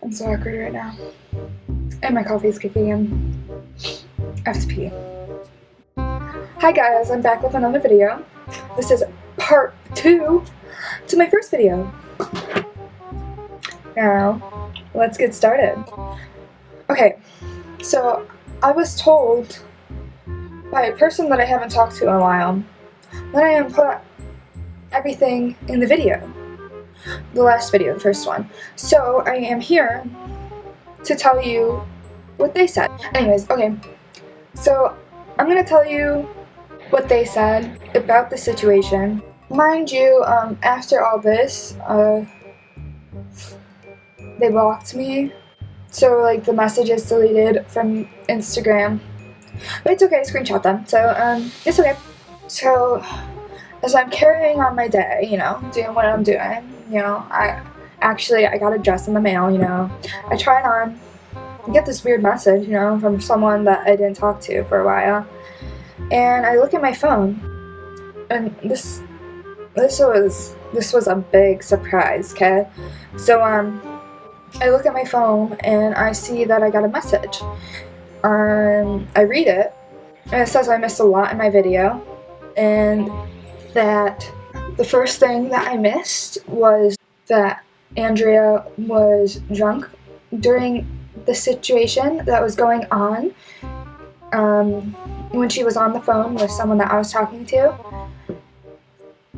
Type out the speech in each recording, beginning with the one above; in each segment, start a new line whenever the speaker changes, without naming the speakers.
I'm so awkward right now. And my coffee's kicking in. I have to pee. Hi guys, I'm back with another video. This is part 2 to my first video. Now, let's get started. Okay, so I was told by a person that I haven't talked to in a while that I am put everything in the video. The last video, the first one. So I am here to tell you what they said. Anyways, okay, so I'm gonna tell you what they said about the situation. Mind you, after all this, they blocked me, so like the message is deleted from Instagram, but it's okay, I screenshot them, so it's okay. So as I'm carrying on my day, you know, doing what I'm doing, you know, I got a dress in the mail, you know, I try it on, I get this weird message, you know, from someone that I didn't talk to for a while, and I look at my phone, and this was a big surprise, okay? So I look at my phone and I see that I got a message. I read it, and it says I missed a lot in my video, and that the first thing that I missed was that Andrea was drunk during the situation that was going on when she was on the phone with someone that I was talking to,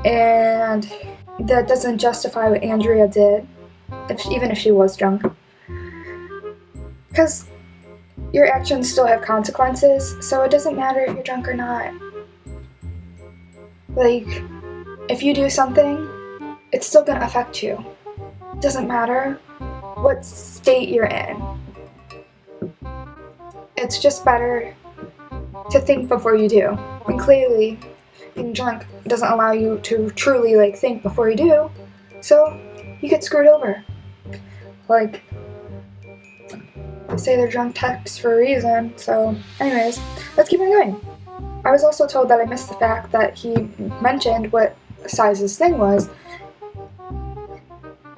and that doesn't justify what Andrea did, even if she was drunk, because your actions still have consequences, so it doesn't matter if you're drunk or not. Like, if you do something, it's still gonna affect you. It doesn't matter what state you're in. It's just better to think before you do. And clearly, being drunk doesn't allow you to truly, like, think before you do, so you get screwed over. Like, they say they're drunk texts for a reason, so anyways, let's keep on going. I was also told that I missed the fact that he mentioned what size his thing was,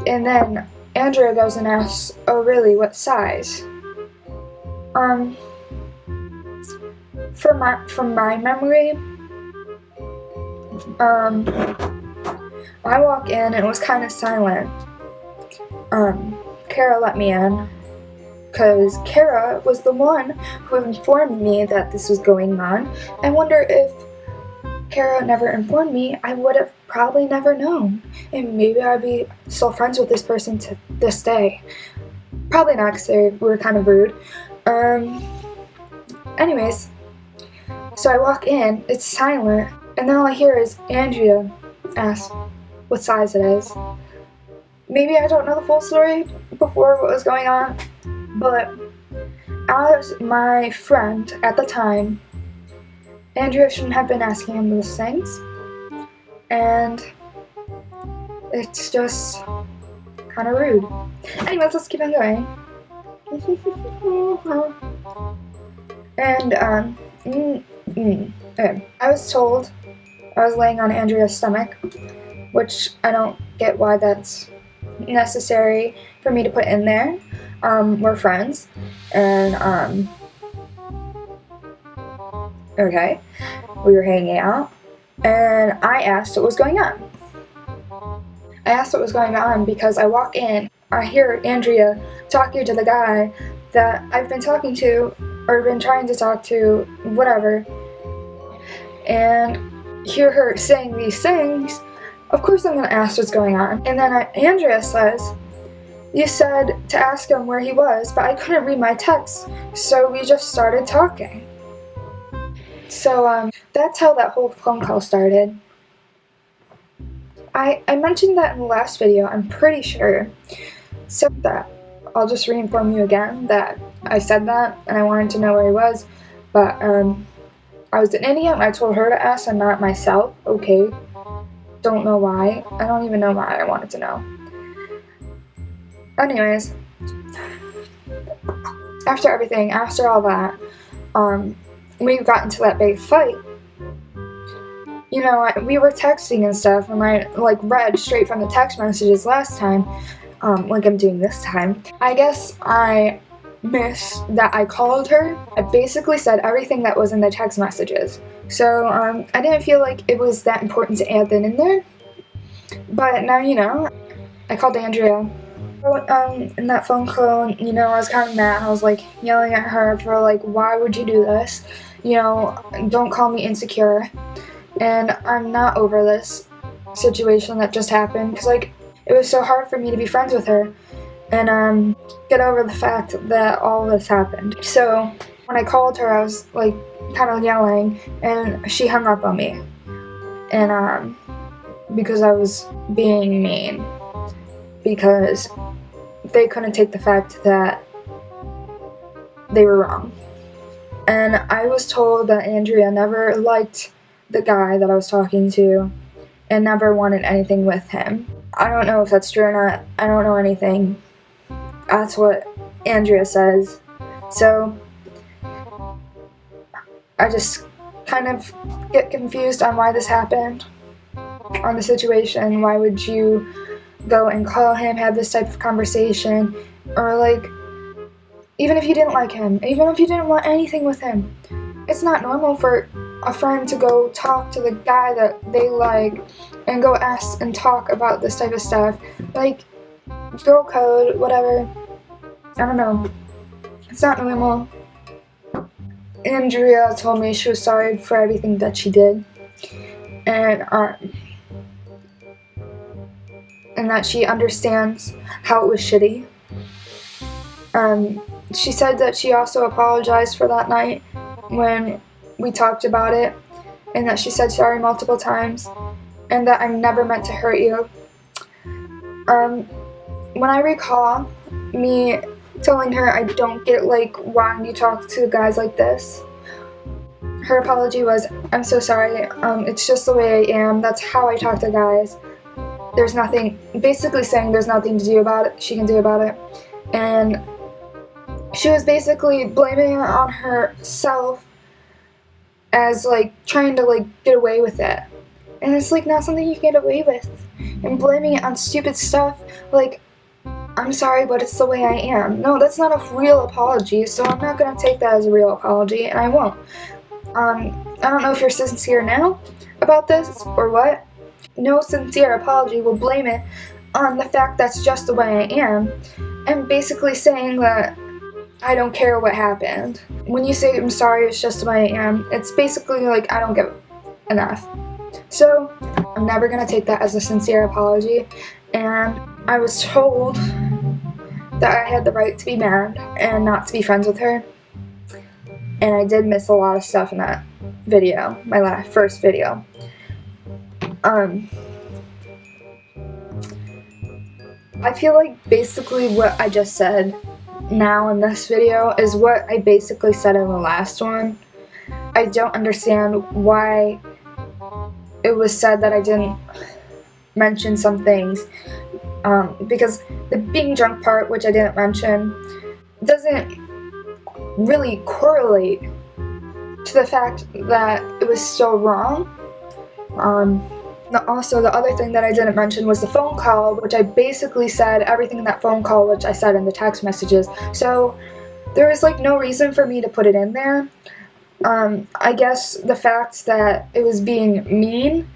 and then Andrea goes and asks, oh really, what size? From my memory, I walk in and it was kind of silent. Kara let me in, because Kara was the one who informed me that this was going on. I wonder if Kara never informed me, I would have probably never known, and maybe I'd be still friends with this person to this day. Probably not, because they were kind of rude. Anyways, so I walk in, it's silent, and then all I hear is Andrea ask what size it is. Maybe I don't know the full story before what was going on, but as my friend at the time, Andrea shouldn't have been asking him those things, and it's just kind of rude. Anyways, let's keep on going. And okay. I was told I was laying on Andrea's stomach, which I don't get why that's necessary for me to put in there. We're friends, and okay, we were hanging out, and I asked what was going on. I asked what was going on because I walk in, I hear Andrea talking to the guy that I've been talking to, or been trying to talk to, whatever, and hear her saying these things. Of course I'm gonna ask what's going on. And then Andrea says, you said to ask him where he was, but I couldn't read my text, so we just started talking. So that's how that whole phone call started. I mentioned that in the last video, I'm pretty sure. So that I'll just re-inform you again that I said that and I wanted to know where he was, but I was an idiot and I told her to ask and not myself. Okay, don't know why. I don't even know why I wanted to know. Anyways, after everything, after all that, we got into that big fight. You know, we were texting and stuff, and I like read straight from the text messages last time, like I'm doing this time. I guess I missed that I called her. I basically said everything that was in the text messages. So I didn't feel like it was that important to add that in there. But now you know. I called Andrea. In that phone call, you know, I was kind of mad. I was like yelling at her for like, why would you do this? You know, don't call me insecure. And I'm not over this situation that just happened because like it was so hard for me to be friends with her and get over the fact that all this happened. So when I called her, I was like kind of yelling, and she hung up on me, and because I was being mean, because they couldn't take the fact that they were wrong. And I was told that Andrea never liked the guy that I was talking to and never wanted anything with him. I don't know if that's true or not. I don't know anything. That's what Andrea says. So I just kind of get confused on why this happened, on the situation. Why would you go and call him, have this type of conversation, or like, even if you didn't like him, even if you didn't want anything with him, it's not normal for a friend to go talk to the guy that they like and go ask and talk about this type of stuff. Like, girl code, whatever. I don't know. It's not normal. Andrea told me she was sorry for everything that she did, and that she understands how it was shitty. She said that she also apologized for that night when we talked about it, and that she said sorry multiple times, and that I never meant to hurt you. When I recall me telling her I don't get like why you talk to guys like this, her apology was, I'm so sorry, it's just the way I am, that's how I talk to guys. There's nothing, basically saying there's nothing to do about it, she can do about it. And she was basically blaming it on herself as like trying to like get away with it. And it's like not something you can get away with. And blaming it on stupid stuff like, I'm sorry, but it's the way I am. No, that's not a real apology, so I'm not gonna take that as a real apology, and I won't. I don't know if you're sincere now about this or what. No sincere apology will blame it on the fact that's just the way I am, and basically saying that I don't care what happened. When you say I'm sorry, it's just the way I am, it's basically like I don't give enough. So I'm never gonna take that as a sincere apology, and I was told that I had the right to be mad and not to be friends with her. And I did miss a lot of stuff in that video, my first video. I feel like basically what I just said now in this video is what I basically said in the last one. I don't understand why it was said that I didn't mention some things, because the being drunk part, which I didn't mention, doesn't really correlate to the fact that it was still wrong. Also, the other thing that I didn't mention was the phone call, which I basically said everything in that phone call, which I said in the text messages. So there was like no reason for me to put it in there. I guess the fact that it was being mean,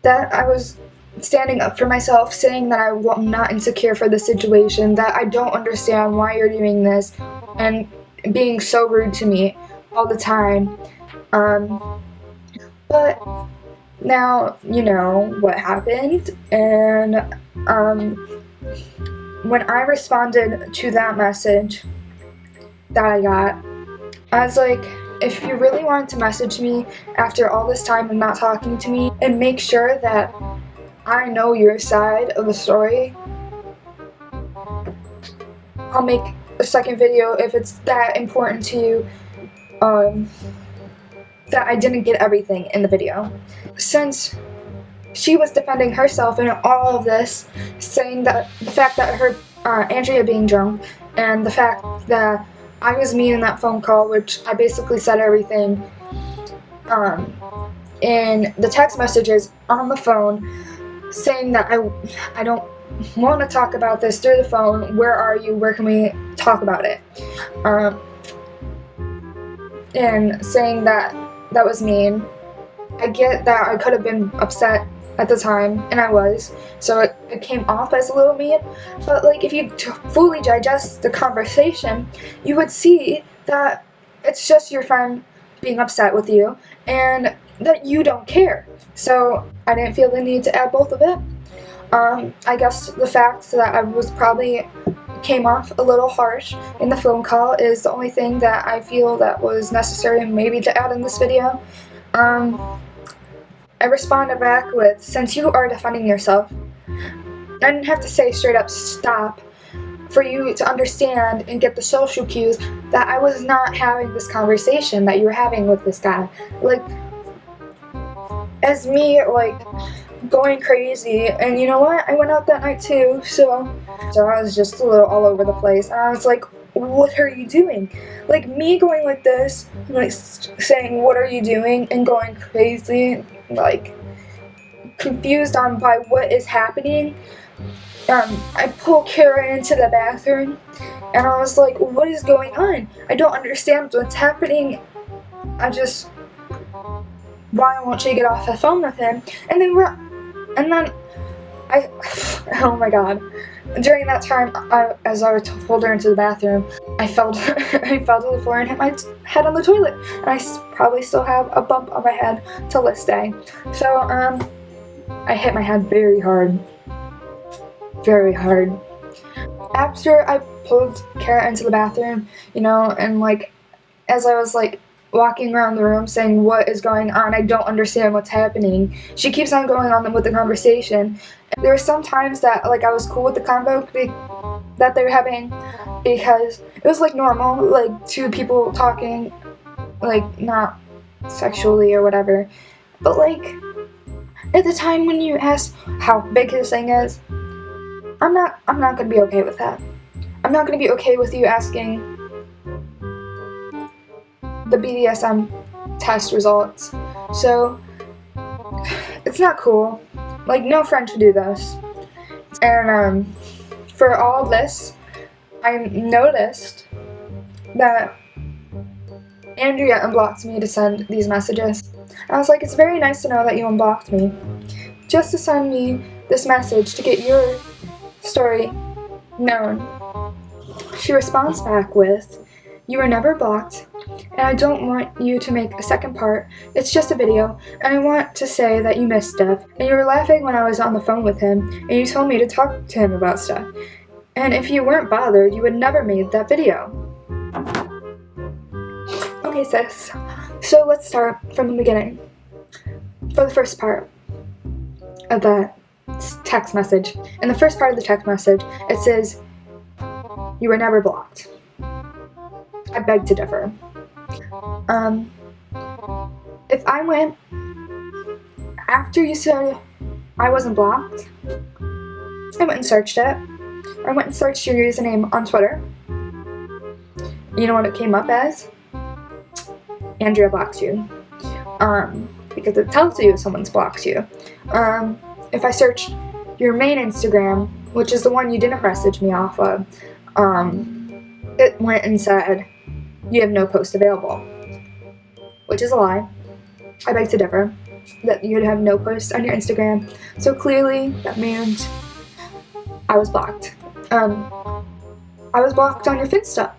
that I was standing up for myself, saying that I'm not insecure for the situation, that I don't understand why you're doing this, and being so rude to me all the time. But now you know what happened, and when I responded to that message that I got, I was like, if you really wanted to message me after all this time and not talking to me, and make sure that I know your side of the story, I'll make a second video if it's that important to you, that I didn't get everything in the video. Since she was defending herself in all of this, saying that the fact that her, Andrea being drunk, and the fact that I was mean in that phone call, which I basically said everything, in the text messages on the phone, saying that I don't want to talk about this through the phone. Where are you? Where can we talk about it? And saying that that was mean. I get that I could have been upset at the time, and I was, so it came off as a little mean, but like if you fully digest the conversation, you would see that it's just your friend being upset with you, and that you don't care. So I didn't feel the need to add both of it. I guess the fact that I was probably came off a little harsh in the phone call is the only thing that I feel that was necessary maybe to add in this video. I responded back with, since you are defending yourself, I didn't have to say straight up stop for you to understand and get the social cues that I was not having this conversation that you were having with this guy. Like, as me, like, going crazy, and you know what, I went out that night too, so I was just a little all over the place, and I was like, what are you doing? Like, me going like this, like saying what are you doing, and going crazy, like confused on by what is happening. I pulled Kara into the bathroom, and I was like, what is going on? I don't understand what's happening. Why won't she get off the phone with him? And then oh my god. During that time, as I pulled her into the bathroom, I fell to the floor and hit my head on the toilet. And I probably still have a bump on my head till this day. So, I hit my head very hard. Very hard. After I pulled Kara into the bathroom, you know, and like, as I was like, walking around the room saying what is going on, I don't understand what's happening, she keeps on going on with the conversation. And there were some times that like I was cool with the convo that they were having because it was like normal, like two people talking, like not sexually or whatever, but like at the time when you asked how big his thing is, I'm not gonna be okay with that. I'm not gonna be okay with you asking the BDSM test results. So it's not cool. Like, no friend should do this. And for all this, I noticed that Andrea unblocked me to send these messages. I was like, it's very nice to know that you unblocked me, just to send me this message to get your story known. She responds back with, you were never blocked, and I don't want you to make a second part. It's just a video, and I want to say that you missed stuff, and you were laughing when I was on the phone with him, and you told me to talk to him about stuff. And if you weren't bothered, you would never made that video. Okay, sis. So let's start from the beginning. For the first part of the text message. In the first part of the text message, it says, you were never blocked. I beg to differ. If I went, after you said I wasn't blocked, I went and searched it. I went and searched your username on Twitter. You know what it came up as? Andrea blocks you. Because it tells you if someone's blocked you. If I search your main Instagram, which is the one you didn't message me off of, it went and said, you have no post available, which is a lie. I beg to differ, that you'd have no post on your Instagram, so clearly that means I was blocked. I was blocked on your Finsta,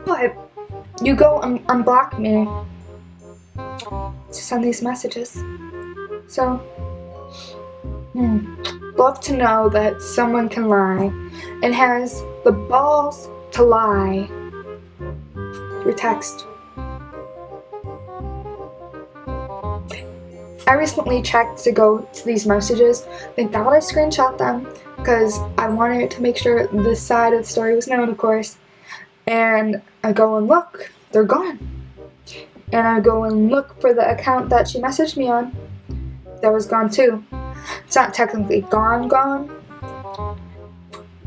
but you go and unblock me to send these messages, so love to know that someone can lie and has the balls to lie through text. I recently checked to go to these messages. Thank God I screenshot them because I wanted to make sure this side of the story was known, of course. And I go and look, they're gone. And I go and look for the account that she messaged me on. That was gone too. It's not technically gone,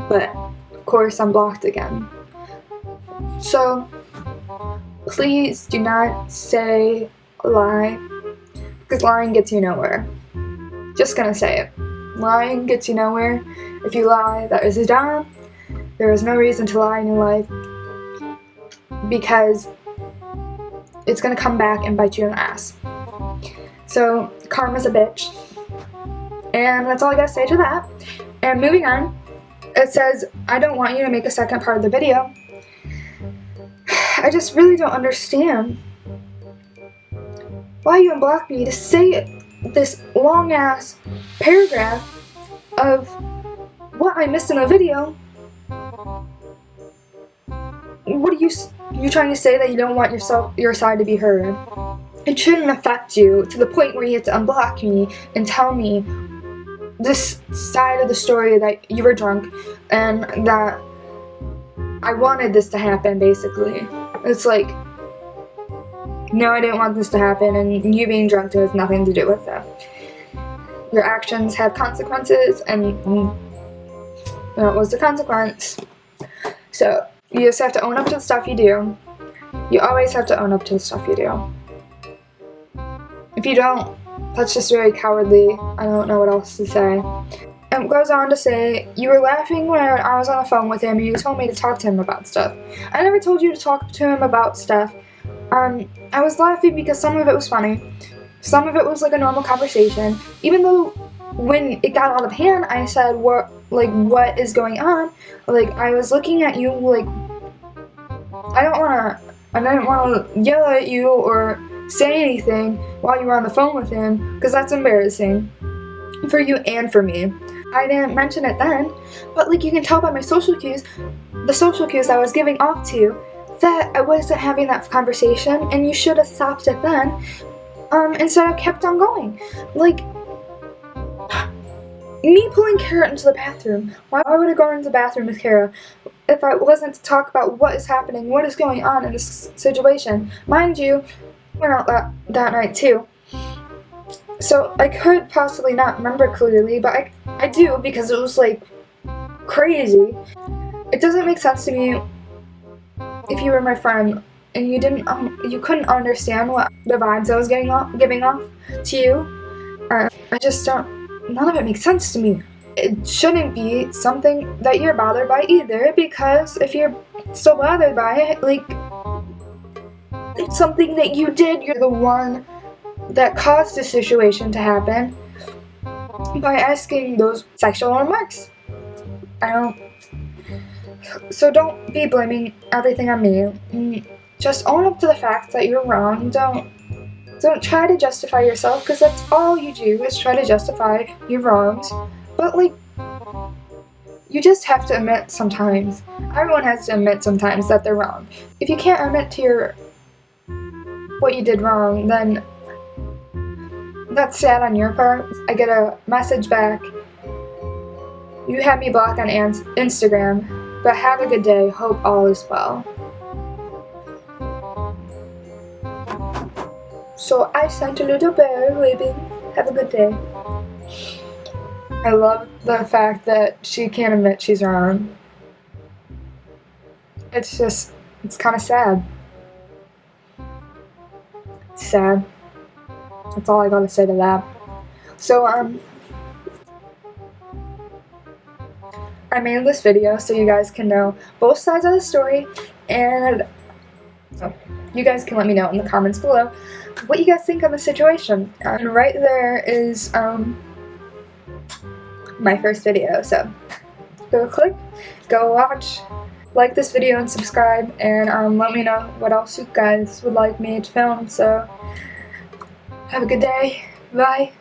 but of course I'm blocked again. So please do not say a lie, because lying gets you nowhere. Just gonna say it. Lying gets you nowhere. If you lie, that is a job. There is no reason to lie in your life because it's gonna come back and bite you in the ass. So karma's a bitch. And that's all I gotta say to that. And moving on, it says, I don't want you to make a second part of the video. I just really don't understand why you unblocked me to say this long ass paragraph of what I missed in the video. What are you trying to say that you don't want your side to be heard? It shouldn't affect you to the point where you have to unblock me and tell me this side of the story that you were drunk and that I wanted this to happen, basically. It's like, no, I didn't want this to happen, and you being drunk has nothing to do with that. Your actions have consequences, and that was the consequence. So, you just have to own up to the stuff you do. You always have to own up to the stuff you do. If you don't, that's just very cowardly. I don't know what else to say. And it goes on to say, you were laughing when I was on the phone with him and you told me to talk to him about stuff. I never told you to talk to him about stuff. I was laughing because some of it was funny. Some of it was like a normal conversation. Even though when it got out of hand, I said, what is going on? Like, I was looking at you like, I didn't want to yell at you or say anything while you were on the phone with him, because that's embarrassing for you and for me. I didn't mention it then, but like you can tell by my social cues, the social cues I was giving off to you, that I wasn't having that conversation, and you should have stopped it then, instead of kept on going. Like, me pulling Kara into the bathroom. Why would I go into the bathroom with Kara if I wasn't to talk about what is happening, what is going on in this situation? Mind you, we went out that night too. So I could possibly not remember clearly, but I do, because it was like crazy. It doesn't make sense to me if you were my friend and you couldn't understand what the vibes I was giving off to you. I just don't. None of it makes sense to me. It shouldn't be something that you're bothered by either, because if you're still bothered by it, like, it's something that you did. You're the one that caused the situation to happen by asking those sexual remarks. So don't be blaming everything on me. Just own up to the fact that you're wrong. Don't try to justify yourself, because that's all you do is try to justify your wrongs. But like, you just have to admit sometimes. Everyone has to admit sometimes that they're wrong. If you can't admit to what you did wrong, then that's sad on your part. I get a message back, you had me blocked on Instagram, but have a good day, hope all is well. So I sent a little bear waving, have a good day. I love the fact that she can't admit she's wrong. It's kind of sad. It's sad. That's all I gotta say to that. So, I made this video so you guys can know both sides of the story, and you guys can let me know in the comments below what you guys think of the situation. And right there is my first video, so go click, go watch, like this video and subscribe, and let me know what else you guys would like me to film. So have a good day, bye.